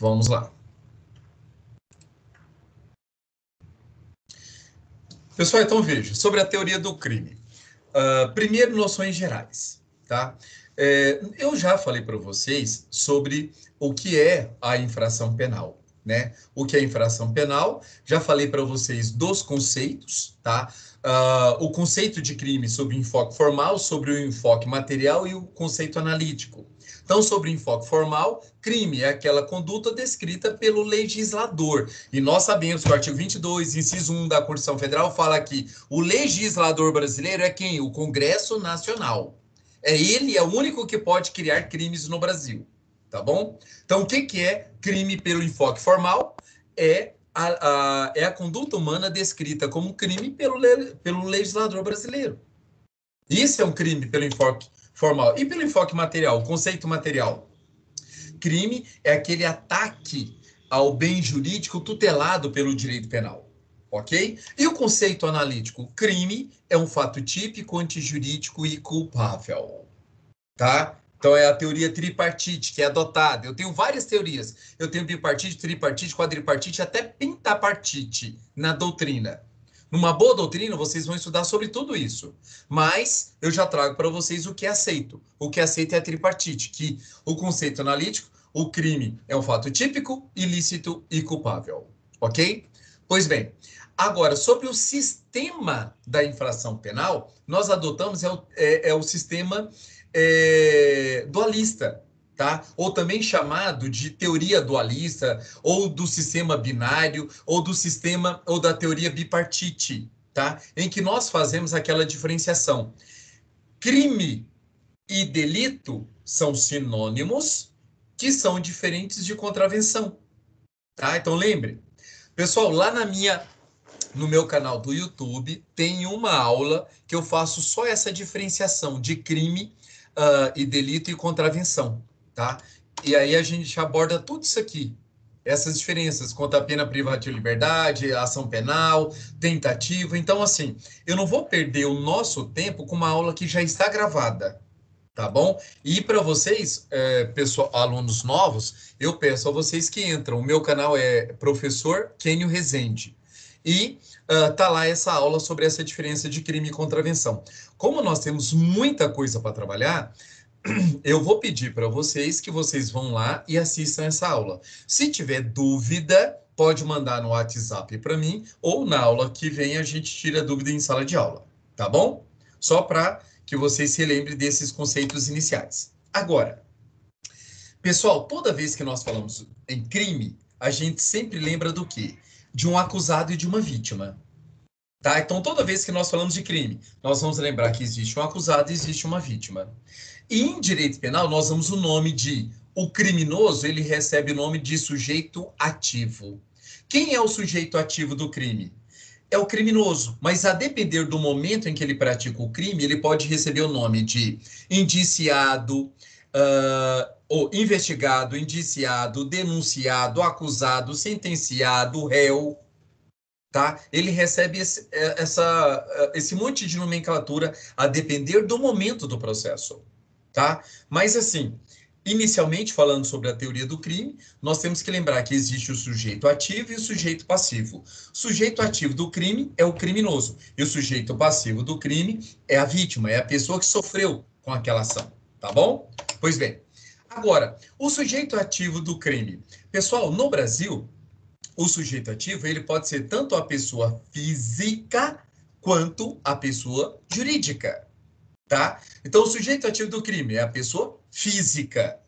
Vamos lá. Pessoal, então veja, sobre a teoria do crime. Primeiro, noções gerais, tá? Eu já falei para vocês sobre o que é a infração penal, né? O que é infração penal, já falei para vocês dos conceitos, tá? O conceito de crime sobre o enfoque formal, sobre o enfoque material e o conceito analítico. Então, sobre o enfoque formal, crime é aquela conduta descrita pelo legislador. E nós sabemos que o artigo 22, inciso 1 da Constituição Federal, fala que o legislador brasileiro é quem? O Congresso Nacional. Ele é o único que pode criar crimes no Brasil, tá bom? Então, o que é crime pelo enfoque formal? É a conduta humana descrita como crime pelo legislador brasileiro. Isso é um crime pelo enfoque formal. E pelo enfoque material, o conceito material? Crime é aquele ataque ao bem jurídico tutelado pelo direito penal, ok? E o conceito analítico? Crime é um fato típico, antijurídico e culpável, tá? Então, é a teoria tripartite que é adotada. Eu tenho várias teorias. Eu tenho bipartite, tripartite, quadripartite, até pentapartite na doutrina. Numa boa doutrina, vocês vão estudar sobre tudo isso. Mas eu já trago para vocês o que é aceito. O que é aceito é a tripartite, que o conceito analítico, o crime é um fato típico, ilícito e culpável. Ok? Pois bem, agora, sobre o sistema da infração penal, nós adotamos o sistema dualista, tá? Ou também chamado de teoria dualista, ou do sistema binário, ou do sistema, ou da teoria bipartite, tá? Em que nós fazemos aquela diferenciação. Crime e delito são sinônimos que são diferentes de contravenção, tá? Então lembre, pessoal, lá no meu canal do YouTube tem uma aula que eu faço só essa diferenciação de crime e delito e contravenção, tá? E aí a gente aborda tudo isso aqui, essas diferenças, quanto à pena privativa de liberdade, ação penal, tentativa. Então, assim, eu não vou perder o nosso tempo com uma aula que já está gravada, tá bom? E para vocês, pessoal, alunos novos, eu peço a vocês que entram. O meu canal é Professor Kênio Rezende. E tá lá essa aula sobre essa diferença de crime e contravenção. Como nós temos muita coisa para trabalhar, eu vou pedir para vocês que vocês vão lá e assistam essa aula. Se tiver dúvida, pode mandar no WhatsApp para mim, ou na aula que vem a gente tira dúvida em sala de aula, tá bom? Só para que vocês se lembrem desses conceitos iniciais. Agora, pessoal, toda vez que nós falamos em crime, a gente sempre lembra do quê? De um acusado e de uma vítima. Tá? Então, toda vez que nós falamos de crime, nós vamos lembrar que existe um acusado e existe uma vítima. E em direito penal, nós damos o nome de... O criminoso, ele recebe o nome de sujeito ativo. Quem é o sujeito ativo do crime? É o criminoso, mas a depender do momento em que ele pratica o crime, ele pode receber o nome de indiciado, ou investigado, indiciado, denunciado, acusado, sentenciado, réu, tá? Ele recebe esse monte de nomenclatura a depender do momento do processo, tá? Mas assim, inicialmente falando sobre a teoria do crime, nós temos que lembrar que existe o sujeito ativo e o sujeito passivo. O sujeito ativo do crime é o criminoso e o sujeito passivo do crime é a vítima, é a pessoa que sofreu com aquela ação, tá bom? Pois bem, agora, o sujeito ativo do crime. Pessoal, no Brasil, o sujeito ativo, ele pode ser tanto a pessoa física quanto a pessoa jurídica, tá? Então, o sujeito ativo do crime é a pessoa física.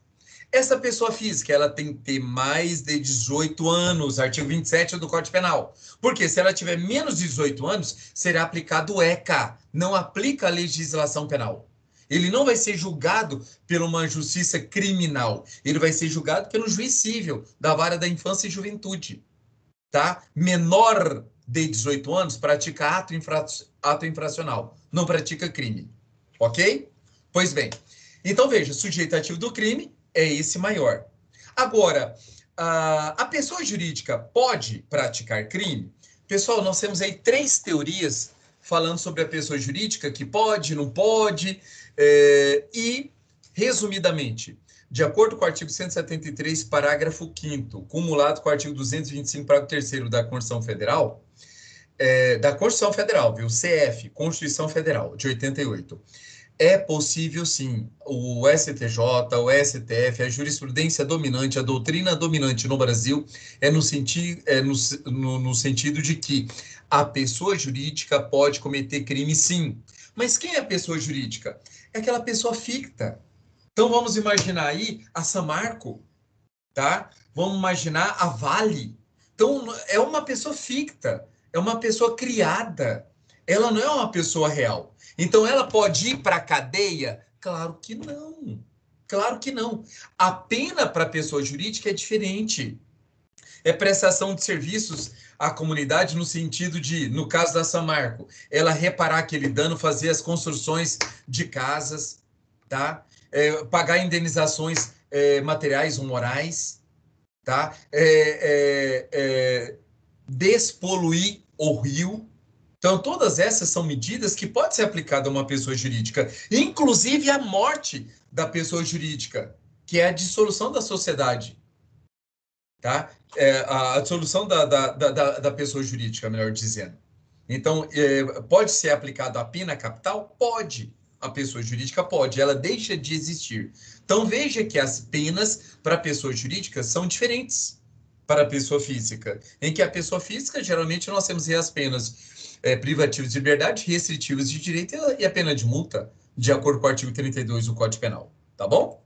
Essa pessoa física, ela tem que ter mais de 18 anos, artigo 27 do Código Penal. Porque se ela tiver menos de 18 anos, será aplicado o ECA, não aplica a legislação penal. Ele não vai ser julgado por uma justiça criminal, ele vai ser julgado pelo juiz civil da vara da infância e juventude. Tá? Menor de 18 anos pratica ato infracional, não pratica crime, ok? Pois bem, então veja, sujeito ativo do crime é esse maior. Agora, a pessoa jurídica pode praticar crime? Pessoal, nós temos aí 3 teorias falando sobre a pessoa jurídica que pode, não pode, e, resumidamente, De acordo com o artigo 173, parágrafo 5º, cumulado com o artigo 225, parágrafo 3º da Constituição Federal, viu? CF, Constituição Federal, de 88. É possível, sim, o STJ, o STF, a jurisprudência dominante, a doutrina dominante no Brasil no sentido de que a pessoa jurídica pode cometer crime, sim. Mas quem é a pessoa jurídica? É aquela pessoa ficta. Então, vamos imaginar aí a Samarco, tá? Vamos imaginar a Vale. Então, é uma pessoa ficta, é uma pessoa criada. Ela não é uma pessoa real. Então, ela pode ir para a cadeia? Claro que não. Claro que não. A pena para a pessoa jurídica é diferente. É prestação de serviços à comunidade no sentido de, no caso da Samarco, ela reparar aquele dano, fazer as construções de casas, tá? Pagar indenizações materiais ou morais, tá? Despoluir o rio. Então, todas essas são medidas que podem ser aplicadas a uma pessoa jurídica, inclusive a morte da pessoa jurídica, que é a dissolução da sociedade, tá? A dissolução da pessoa jurídica, melhor dizendo. Então, pode ser aplicado a pena capital? Pode. A pessoa jurídica pode, ela deixa de existir. Então, veja que as penas para a pessoa jurídica são diferentes para a pessoa física, em que a pessoa física, geralmente, nós temos as penas privativas de liberdade, restritivas de direito e a pena de multa, de acordo com o artigo 32 do Código Penal, tá bom?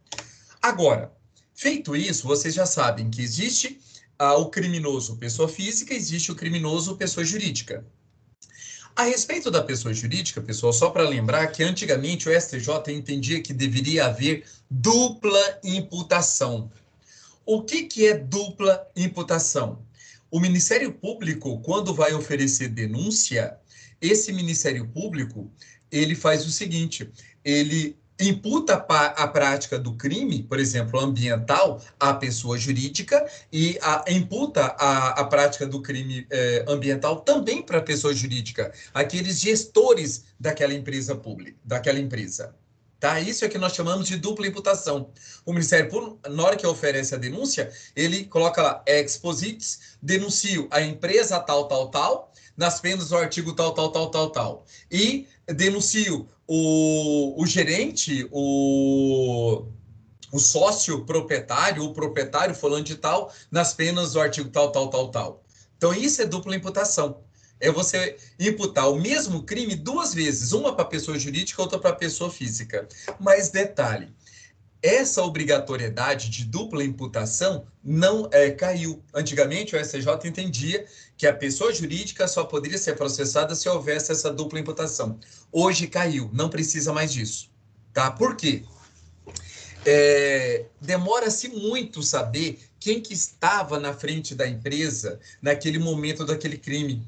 Agora, feito isso, vocês já sabem que existe o criminoso pessoa física, existe o criminoso pessoa jurídica. A respeito da pessoa jurídica, pessoal, só para lembrar que antigamente o STJ entendia que deveria haver dupla imputação. O que é dupla imputação? O Ministério Público, quando vai oferecer denúncia, esse Ministério Público, ele faz o seguinte, ele imputa a prática do crime, por exemplo, ambiental, à pessoa jurídica e imputa a prática do crime ambiental também para a pessoa jurídica, aqueles gestores daquela empresa pública, daquela empresa. Tá? Isso é que nós chamamos de dupla imputação. O Ministério Público, na hora que oferece a denúncia, ele coloca lá, exposites, denuncio a empresa tal, tal, tal, nas penas do artigo tal, tal, tal, tal, tal. E denuncio o gerente, o sócio proprietário, o proprietário fulano de tal, nas penas do artigo tal, tal, tal, tal. Então, isso é dupla imputação. É você imputar o mesmo crime duas vezes, uma para a pessoa jurídica, outra para a pessoa física. Mas detalhe, essa obrigatoriedade de dupla imputação não caiu. Antigamente, o STJ entendia que a pessoa jurídica só poderia ser processada se houvesse essa dupla imputação. Hoje caiu, não precisa mais disso. Tá? Por quê? Demora-se muito saber quem que estava na frente da empresa naquele momento daquele crime.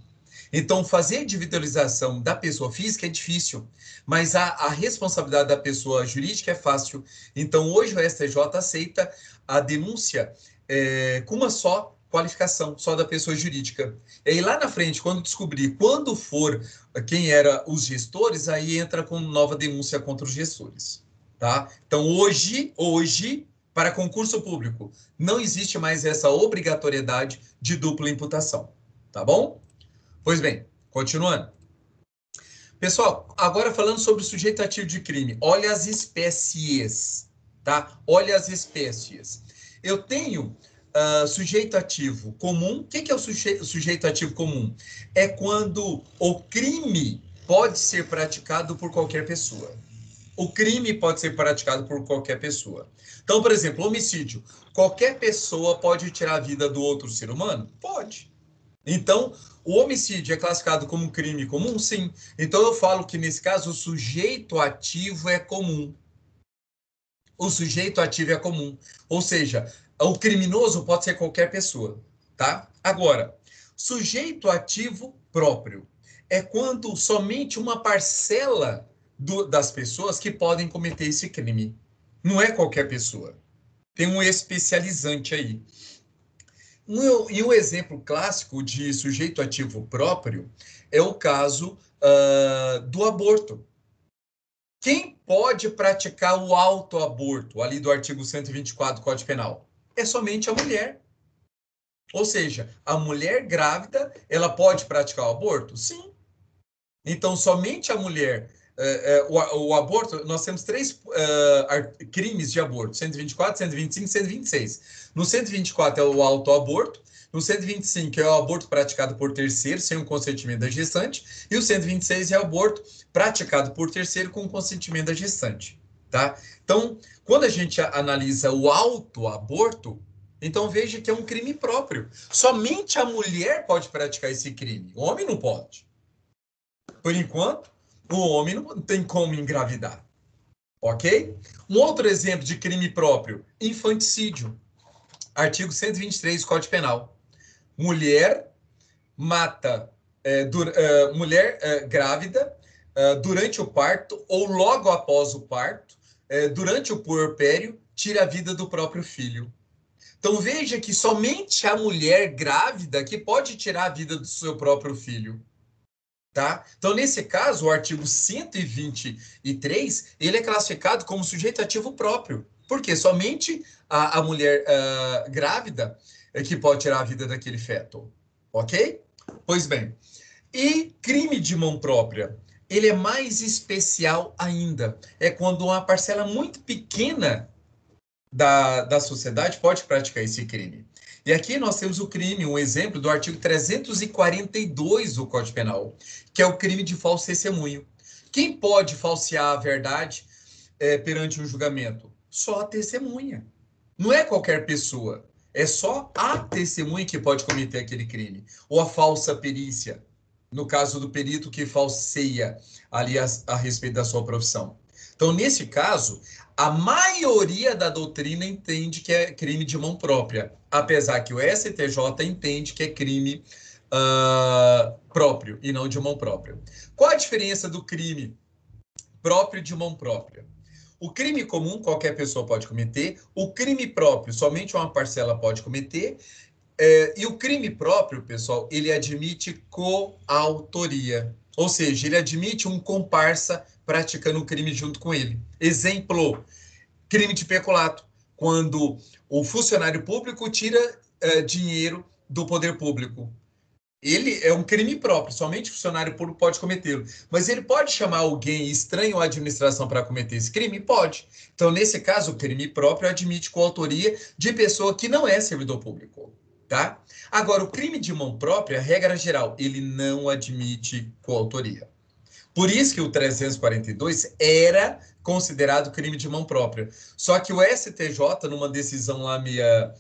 Então, fazer a individualização da pessoa física é difícil, mas a responsabilidade da pessoa jurídica é fácil. Então, hoje o STJ aceita a denúncia com uma só qualificação, só da pessoa jurídica. E aí, lá na frente, quando descobrir quando for quem eram os gestores, aí entra com nova denúncia contra os gestores. Tá? Então, hoje, para concurso público, não existe mais essa obrigatoriedade de dupla imputação. Tá bom? Pois bem, continuando. Pessoal, agora falando sobre o sujeito ativo de crime. Olha as espécies, tá? Olha as espécies. Eu tenho sujeito ativo comum. O que é o sujeito ativo comum? É quando o crime pode ser praticado por qualquer pessoa. O crime pode ser praticado por qualquer pessoa. Então, por exemplo, homicídio. Qualquer pessoa pode tirar a vida do outro ser humano? Pode. Então, o homicídio é classificado como um crime comum? Sim. Então, eu falo que, nesse caso, o sujeito ativo é comum. O sujeito ativo é comum. Ou seja, o criminoso pode ser qualquer pessoa, tá? Agora, sujeito ativo próprio é quando somente uma parcela das pessoas que podem cometer esse crime. Não é qualquer pessoa. Tem um especializante aí. E um exemplo clássico de sujeito ativo próprio é o caso do aborto. Quem pode praticar o autoaborto, ali do artigo 124 do Código Penal? É somente a mulher. Ou seja, a mulher grávida, ela pode praticar o aborto? Sim. Então, somente a mulher... o aborto, nós temos três crimes de aborto, 124, 125 e 126. No 124 é o autoaborto, no 125 é o aborto praticado por terceiro, sem o consentimento da gestante, e o 126 é o aborto praticado por terceiro com o consentimento da gestante. Tá? Então, quando a gente analisa o autoaborto, então veja que é um crime próprio. Somente a mulher pode praticar esse crime, o homem não pode. Por enquanto, o homem não tem como engravidar. Ok? Um outro exemplo de crime próprio, infanticídio. Artigo 123 do Código Penal. Mulher mata mulher grávida durante o parto ou logo após o parto, durante o puerpério, tira a vida do próprio filho. Então veja que somente a mulher grávida que pode tirar a vida do seu próprio filho. Tá? Então, nesse caso, o artigo 123, ele é classificado como sujeito ativo próprio. Porque somente a mulher grávida é que pode tirar a vida daquele feto. Ok? Pois bem, e crime de mão própria? Ele é mais especial ainda. É quando uma parcela muito pequena da sociedade pode praticar esse crime. E aqui nós temos o crime, um exemplo do artigo 342 do Código Penal, que é o crime de falso testemunho. Quem pode falsear a verdade perante um julgamento? Só a testemunha. Não é qualquer pessoa. É só a testemunha que pode cometer aquele crime. Ou a falsa perícia, no caso do perito que falseia ali a respeito da sua profissão. Então, nesse caso, a maioria da doutrina entende que é crime de mão própria, apesar que o STJ entende que é crime próprio e não de mão própria. Qual a diferença do crime próprio de mão própria? O crime comum qualquer pessoa pode cometer, o crime próprio somente uma parcela pode cometer, e o crime próprio, pessoal, ele admite coautoria, ou seja, ele admite um comparsa praticando o crime junto com ele. Exemplo, crime de peculato, quando o funcionário público tira dinheiro do poder público. Ele é um crime próprio, somente o funcionário público pode cometê-lo. Mas ele pode chamar alguém estranho à administração para cometer esse crime? Pode. Então, nesse caso, o crime próprio admite coautoria de pessoa que não é servidor público. Tá? Agora, o crime de mão própria, regra geral, ele não admite coautoria. Por isso que o 342 era considerado crime de mão própria. Só que o STJ, numa decisão lá meia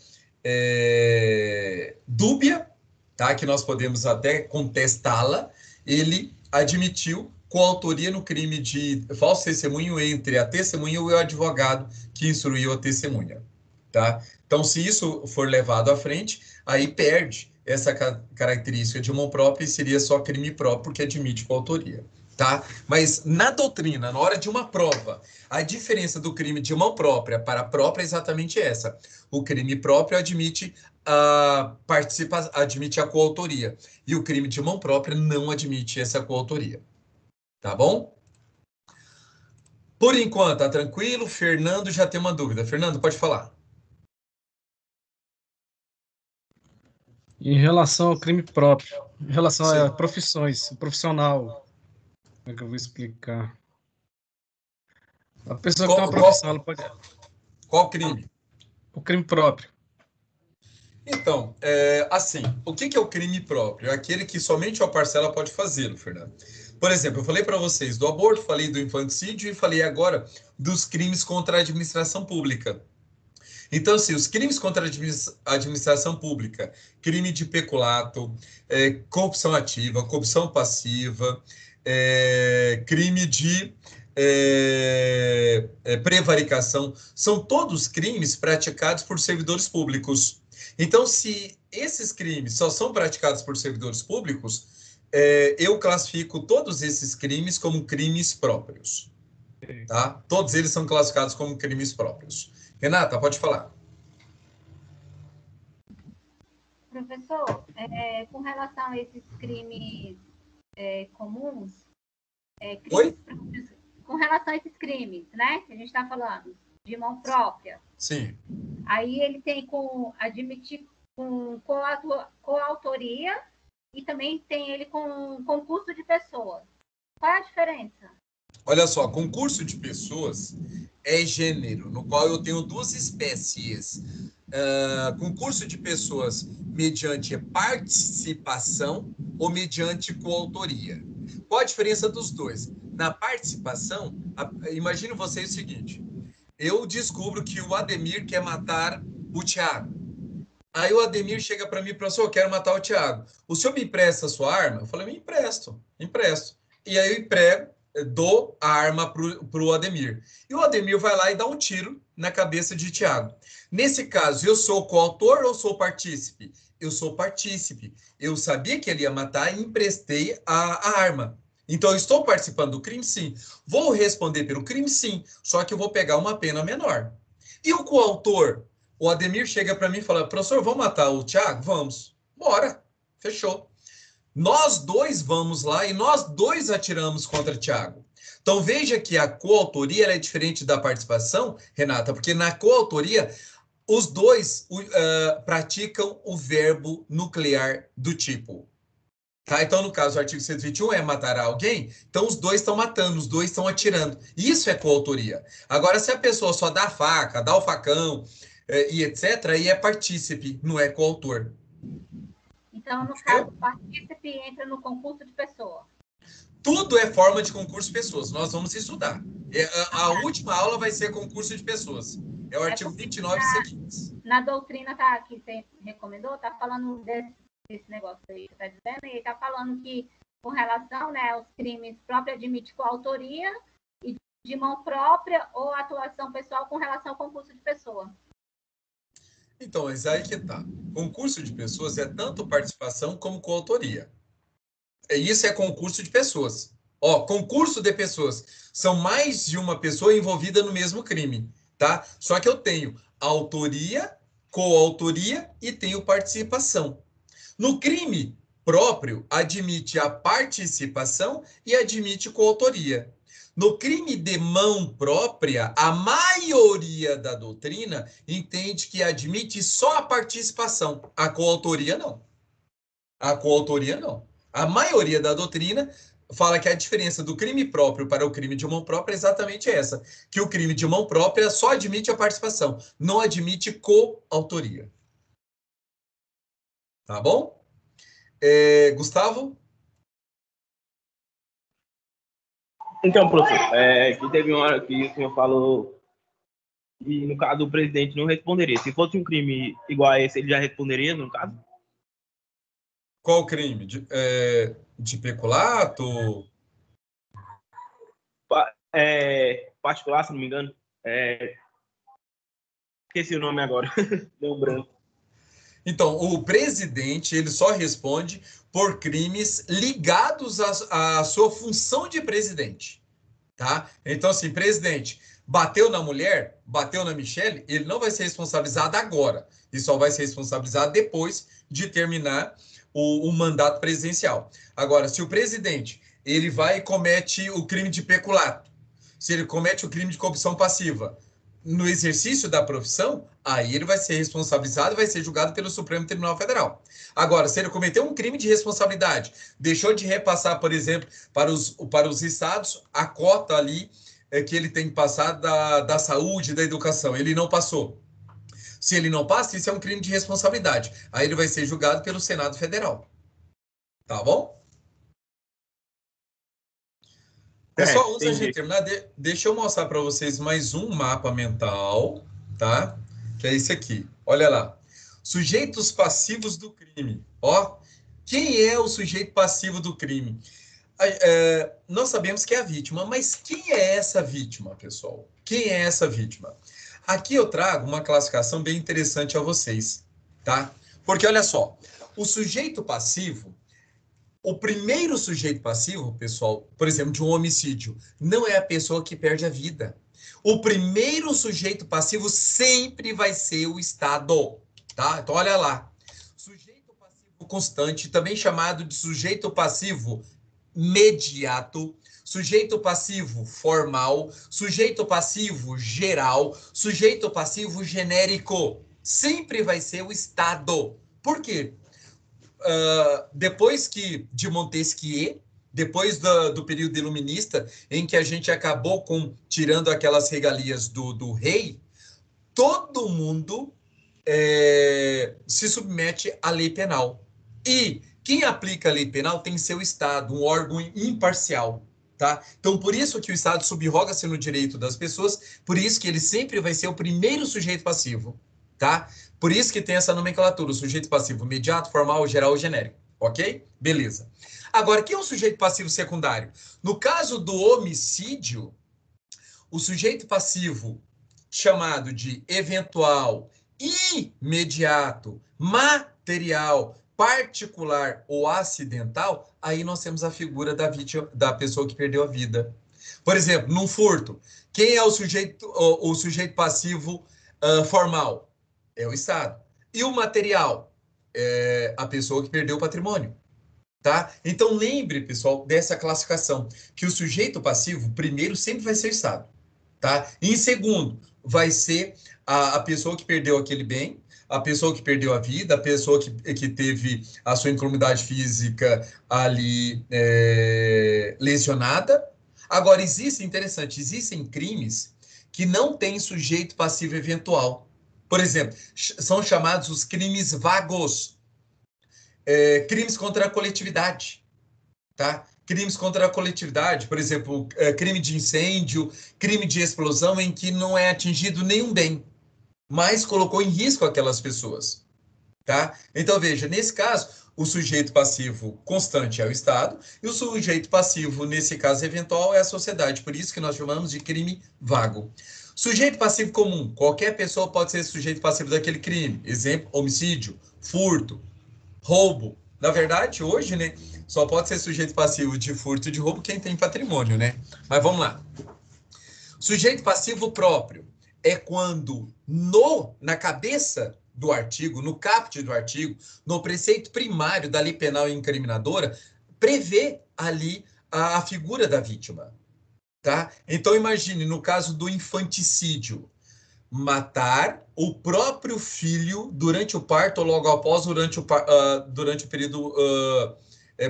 dúbia, tá? Que nós podemos até contestá-la, ele admitiu coautoria no crime de falso testemunho entre a testemunha e o advogado que instruiu a testemunha. Tá? Então, se isso for levado à frente, aí perde essa característica de mão própria e seria só crime próprio, porque admite coautoria. Tá? Mas na doutrina, na hora de uma prova, a diferença do crime de mão própria para própria é exatamente essa. O crime próprio admite admite a coautoria. E o crime de mão própria não admite essa coautoria. Tá bom? Por enquanto, tá tranquilo? Fernando já tem uma dúvida. Fernando, pode falar. Em relação ao crime próprio, em relação Sim. a profissões, o profissional, como é que eu vou explicar? A pessoa que tem uma Qual, profissão, qual, ela pode. qual crime? O crime próprio. Então, assim, o que é o crime próprio? É aquele que somente uma parcela pode fazê-lo, Fernando. Por exemplo, eu falei para vocês do aborto, falei do infanticídio e falei agora dos crimes contra a administração pública. Então, assim, os crimes contra a administração pública, crime de peculato, corrupção ativa, corrupção passiva, crime de prevaricação, são todos crimes praticados por servidores públicos. Então, se esses crimes só são praticados por servidores públicos, eu classifico todos esses crimes como crimes próprios. Tá? Todos eles são classificados como crimes próprios. Renata, pode falar. Professor, com relação a esses crimes comuns, Oi? crimes próprios, com relação a esses crimes, né? Que a gente está falando, de mão própria. Sim. Aí ele tem admitir com coautoria e também tem ele com concurso de pessoas. Qual é a diferença? Olha só, concurso de pessoas é gênero, no qual eu tenho duas espécies. Concurso de pessoas mediante participação ou mediante coautoria. Qual a diferença dos dois? Na participação, imagine vocês o seguinte, eu descubro que o Ademir quer matar o Thiago. Aí o Ademir chega para mim e fala, eu quero matar o Thiago. O senhor me empresta a sua arma? Eu falei, me empresto. E aí eu emprego, dou a arma para o Ademir. E o Ademir vai lá e dá um tiro na cabeça de Thiago. Nesse caso, eu sou coautor ou sou partícipe? Eu sou partícipe. Eu sabia que ele ia matar e emprestei a arma. Então, eu estou participando do crime, sim. Vou responder pelo crime, sim. Só que eu vou pegar uma pena menor. E o coautor? O Ademir chega para mim e fala, professor, vamos matar o Thiago? Vamos. Bora. Fechou. Nós dois vamos lá e nós dois atiramos contra o Thiago. Então, veja que a coautoria é diferente da participação, Renata, porque na coautoria, os dois praticam o verbo nuclear do tipo. Tá? Então, no caso, o artigo 121 é matar alguém, então os dois estão matando, os dois estão atirando. Isso é coautoria. Agora, se a pessoa só dá a faca, dá o facão e etc., aí é partícipe, não é coautor. Então, no caso, o partícipe entra no concurso de pessoa. Tudo é forma de concurso de pessoas. Nós vamos estudar. A última aula vai ser concurso de pessoas. É o artigo 29 seguintes. Na doutrina que você recomendou, está falando desse negócio aí que você está dizendo, e está falando que, com relação, né, aos crimes próprios, admite coautoria e de mão própria ou atuação pessoal com relação ao concurso de pessoa. Então, mas aí que tá. Concurso de pessoas é tanto participação como coautoria. Isso é concurso de pessoas. Concurso de pessoas. São mais de uma pessoa envolvida no mesmo crime, tá? Só que eu tenho autoria, coautoria e tenho participação. No crime próprio, admite a participação e admite coautoria. No crime de mão própria, a maioria da doutrina entende que admite só a participação. A coautoria não. A coautoria não. A maioria da doutrina fala que a diferença do crime próprio para o crime de mão própria é exatamente essa, que o crime de mão própria só admite a participação, não admite coautoria. Tá bom? Gustavo? Então, professor, que teve uma hora que o senhor falou que, no caso, o presidente não responderia. Se fosse um crime igual a esse, ele já responderia, no caso? Qual crime? De peculato? Particular, se não me engano. Esqueci o nome agora. Deu um branco. Então, o presidente, ele só responde por crimes ligados à sua função de presidente, tá? Então, assim, presidente, bateu na mulher, bateu na Michelle, ele não vai ser responsabilizado agora. Ele só vai ser responsabilizado depois de terminar o mandato presidencial. Agora, se o presidente, ele vai e comete o crime de peculato, se ele comete o crime de corrupção passiva, no exercício da profissão, aí ele vai ser responsabilizado e vai ser julgado pelo Supremo Tribunal Federal. Agora, se ele cometeu um crime de responsabilidade, deixou de repassar, por exemplo, para os estados, a cota ali que ele tem que passar da saúde, da educação, ele não passou. Se ele não passa, isso é um crime de responsabilidade. Aí ele vai ser julgado pelo Senado Federal. Tá bom? Pessoal, antes da gente terminar, deixa eu mostrar para vocês mais um mapa mental, tá? Que é esse aqui. Olha lá. Sujeitos passivos do crime. Quem é o sujeito passivo do crime? Nós sabemos que é a vítima, mas quem é essa vítima, pessoal? Quem é essa vítima? Aqui eu trago uma classificação bem interessante a vocês, tá? Porque olha só, o sujeito passivo, o primeiro sujeito passivo, pessoal, por exemplo, de um homicídio, não é a pessoa que perde a vida. O primeiro sujeito passivo sempre vai ser o Estado, tá? Então, olha lá. Sujeito passivo constante, também chamado de sujeito passivo mediato, sujeito passivo formal, sujeito passivo geral, sujeito passivo genérico. Sempre vai ser o Estado. Por quê? Depois de Montesquieu, depois do período iluminista, em que a gente acabou tirando aquelas regalias do rei, todo mundo se submete à lei penal. E quem aplica a lei penal tem que ser o Estado, um órgão imparcial. Tá? Então, por isso que o Estado subroga-se no direito das pessoas, por isso que ele sempre vai ser o primeiro sujeito passivo. Tá? Por isso que tem essa nomenclatura, o sujeito passivo imediato, formal, geral ou genérico. Ok? Beleza. Agora, quem é o sujeito passivo secundário? No caso do homicídio, o sujeito passivo chamado de eventual, imediato, material, particular ou acidental, aí nós temos a figura da vítima, da pessoa que perdeu a vida. Por exemplo, num furto, quem é o sujeito passivo formal? É o Estado. E o material? É a pessoa que perdeu o patrimônio. Tá? Então, lembre, pessoal, dessa classificação, que o sujeito passivo, primeiro, sempre vai ser o Estado. Tá? E em segundo, vai ser a pessoa que perdeu aquele bem, a pessoa que perdeu a vida, a pessoa que teve a sua incolumidade física ali lesionada. Agora, existem crimes que não têm sujeito passivo eventual. Por exemplo, são chamados os crimes vagos, crimes contra a coletividade, tá? Crimes contra a coletividade, por exemplo, crime de incêndio, crime de explosão em que não é atingido nenhum bem, mas colocou em risco aquelas pessoas, tá? Então, veja, nesse caso, o sujeito passivo constante é o Estado e o sujeito passivo, nesse caso eventual, é a sociedade. Por isso que nós chamamos de crime vago. Sujeito passivo comum. Qualquer pessoa pode ser sujeito passivo daquele crime. Exemplo, homicídio, furto, roubo. Na verdade, hoje, né, só pode ser sujeito passivo de furto e de roubo quem tem patrimônio, né? Mas vamos lá. Sujeito passivo próprio é quando na cabeça do artigo, no caput do artigo, no preceito primário da lei penal incriminadora, prevê ali a figura da vítima. Tá? Então, imagine, no caso do infanticídio, matar o próprio filho durante o parto ou logo após, durante o período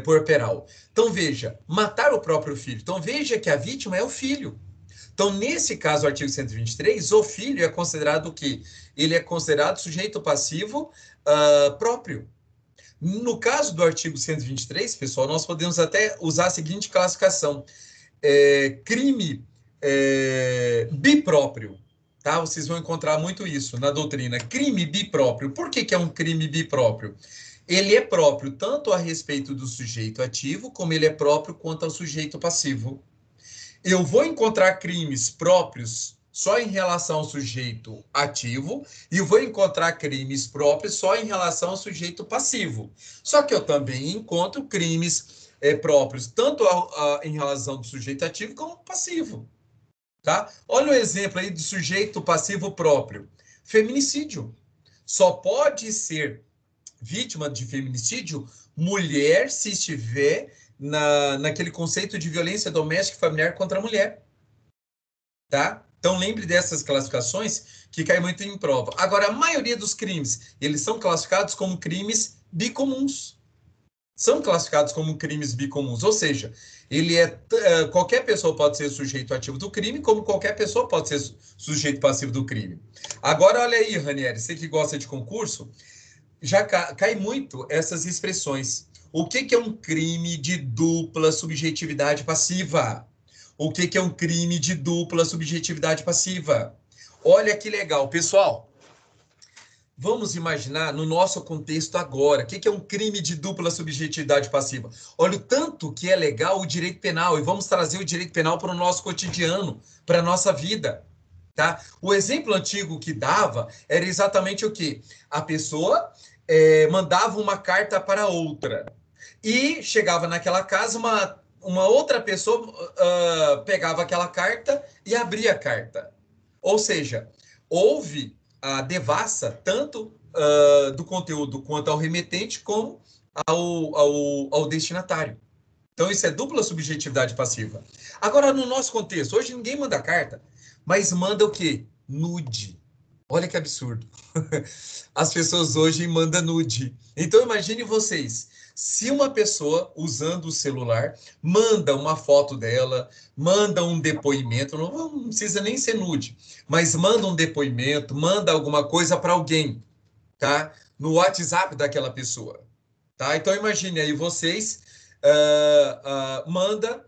puerperal. Então, veja, matar o próprio filho. Então, veja que a vítima é o filho. Então, nesse caso, o artigo 123, o filho é considerado o quê? Ele é considerado sujeito passivo próprio. No caso do artigo 123, pessoal, nós podemos até usar a seguinte classificação. Crime bipróprio, tá? Vocês vão encontrar muito isso na doutrina. Crime bipróprio. Por que é um crime bipróprio? Ele é próprio tanto a respeito do sujeito ativo, como ele é próprio quanto ao sujeito passivo. Eu vou encontrar crimes próprios só em relação ao sujeito ativo e eu vou encontrar crimes próprios só em relação ao sujeito passivo. Só que eu também encontro crimes próprios, tanto em relação do sujeito ativo como passivo. Tá? Olha o exemplo aí do sujeito passivo próprio. Feminicídio. Só pode ser vítima de feminicídio mulher se estiver naquele conceito de violência doméstica e familiar contra a mulher. Tá? Então, lembre dessas classificações que cai muito em prova. Agora, a maioria dos crimes, eles são classificados como crimes bicomuns. São classificados como crimes bicomuns, ou seja, qualquer pessoa pode ser sujeito ativo do crime, como qualquer pessoa pode ser sujeito passivo do crime. Agora, olha aí, Ranieri, você que gosta de concurso, já cai muito essas expressões. O que é um crime de dupla subjetividade passiva? O que é um crime de dupla subjetividade passiva? Olha que legal, pessoal. Vamos imaginar no nosso contexto agora, o que é um crime de dupla subjetividade passiva? Olha o tanto que é legal o direito penal, e vamos trazer o direito penal para o nosso cotidiano, para a nossa vida. Tá? O exemplo antigo que dava era exatamente o quê? A pessoa mandava uma carta para outra, e chegava naquela casa, uma outra pessoa pegava aquela carta e abria a carta. Ou seja, houve a devassa tanto do conteúdo quanto ao remetente como ao destinatário. Então, isso é dupla subjetividade passiva. Agora, no nosso contexto, hoje ninguém manda carta, mas manda o quê? Nude. Olha que absurdo. As pessoas hoje mandam nude. Então, imagine vocês, se uma pessoa, usando o celular, manda uma foto dela, manda um depoimento, não precisa nem ser nude, mas manda um depoimento, manda alguma coisa para alguém, tá? No WhatsApp daquela pessoa, tá? Então, imagine aí vocês, manda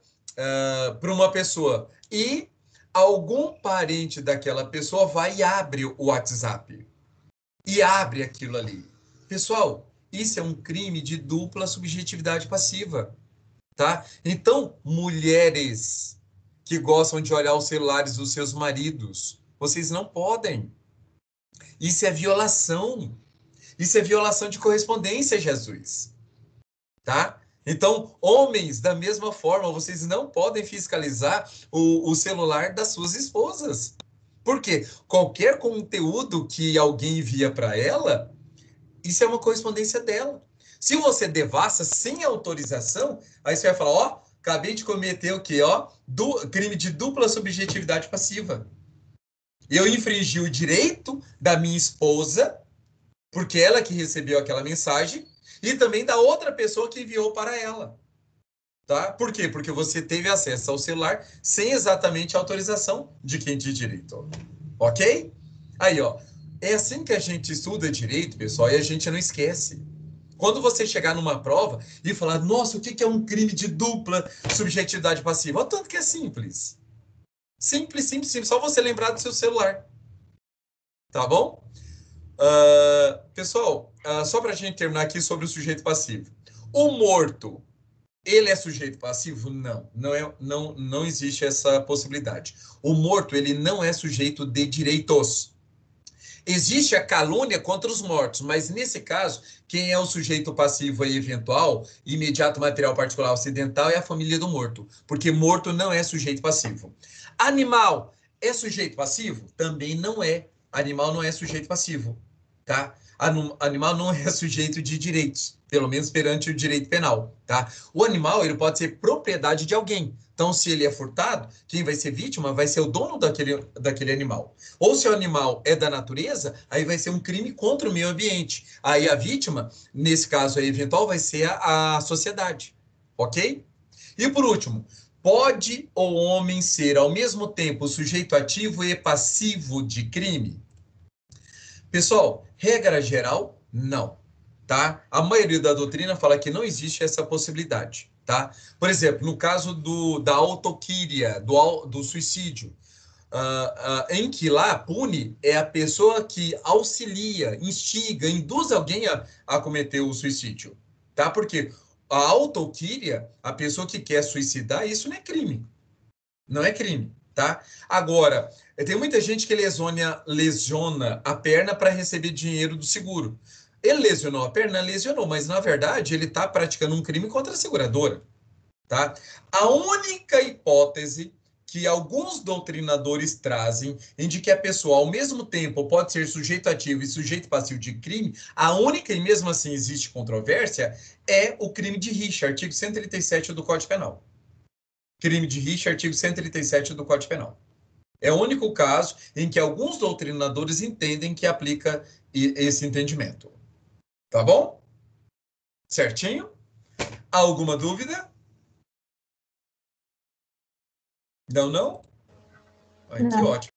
para uma pessoa e algum parente daquela pessoa vai e abre o WhatsApp e abre aquilo ali. Pessoal, isso é um crime de dupla subjetividade passiva, tá? Então, mulheres que gostam de olhar os celulares dos seus maridos, vocês não podem. Isso é violação. Isso é violação de correspondência, Jesus. Tá? Então, homens, da mesma forma, vocês não podem fiscalizar o celular das suas esposas. Por quê? Qualquer conteúdo que alguém envia para ela, isso é uma correspondência dela. Se você devassa sem autorização, aí você vai falar, ó, acabei de cometer o quê? Ó, crime de dupla subjetividade passiva. Eu infringi o direito da minha esposa, porque ela que recebeu aquela mensagem, e também da outra pessoa que enviou para ela. Tá? Por quê? Porque você teve acesso ao celular sem exatamente a autorização de quem tinha direito. Ok? Aí, ó. É assim que a gente estuda direito, pessoal, e a gente não esquece. Quando você chegar numa prova e falar, nossa, o que é um crime de dupla subjetividade passiva? Olha o tanto que é simples. Simples, simples, simples. Só você lembrar do seu celular. Tá bom? Pessoal, só para a gente terminar aqui sobre o sujeito passivo. O morto, ele é sujeito passivo? Não, não existe essa possibilidade. O morto, ele não é sujeito de direitos. Existe a calúnia contra os mortos, mas nesse caso, quem é o sujeito passivo aí eventual, imediato, material, particular, ocidental, é a família do morto, porque morto não é sujeito passivo. Animal é sujeito passivo? Também não é. Animal não é sujeito passivo, tá? Animal não é sujeito de direitos, pelo menos perante o direito penal, tá? O animal, ele pode ser propriedade de alguém. Então, se ele é furtado, quem vai ser vítima vai ser o dono daquele animal. Ou se o animal é da natureza, aí vai ser um crime contra o meio ambiente. Aí a vítima, nesse caso aí eventual, vai ser a sociedade, ok? E por último, pode o homem ser ao mesmo tempo sujeito ativo e passivo de crime? Pessoal, regra geral, não, tá? A maioria da doutrina fala que não existe essa possibilidade, tá? Por exemplo, no caso da autoquíria, do suicídio, em que lá pune é a pessoa que auxilia, instiga, induz alguém a cometer o suicídio, tá? Porque a autoquíria, a pessoa que quer suicidar, isso não é crime. Não é crime, tá? Agora, tem muita gente que lesiona a perna para receber dinheiro do seguro. Ele lesionou a perna, lesionou, mas na verdade ele está praticando um crime contra a seguradora, tá? A única hipótese que alguns doutrinadores trazem em de que a pessoa ao mesmo tempo pode ser sujeito ativo e sujeito passivo de crime, a única e mesmo assim existe controvérsia, é o crime de rixa, artigo 137 do Código Penal. Crime de rixa, artigo 137 do Código Penal. É o único caso em que alguns doutrinadores entendem que aplica esse entendimento. Tá bom? Certinho? Alguma dúvida? Não? Ai, que ótimo.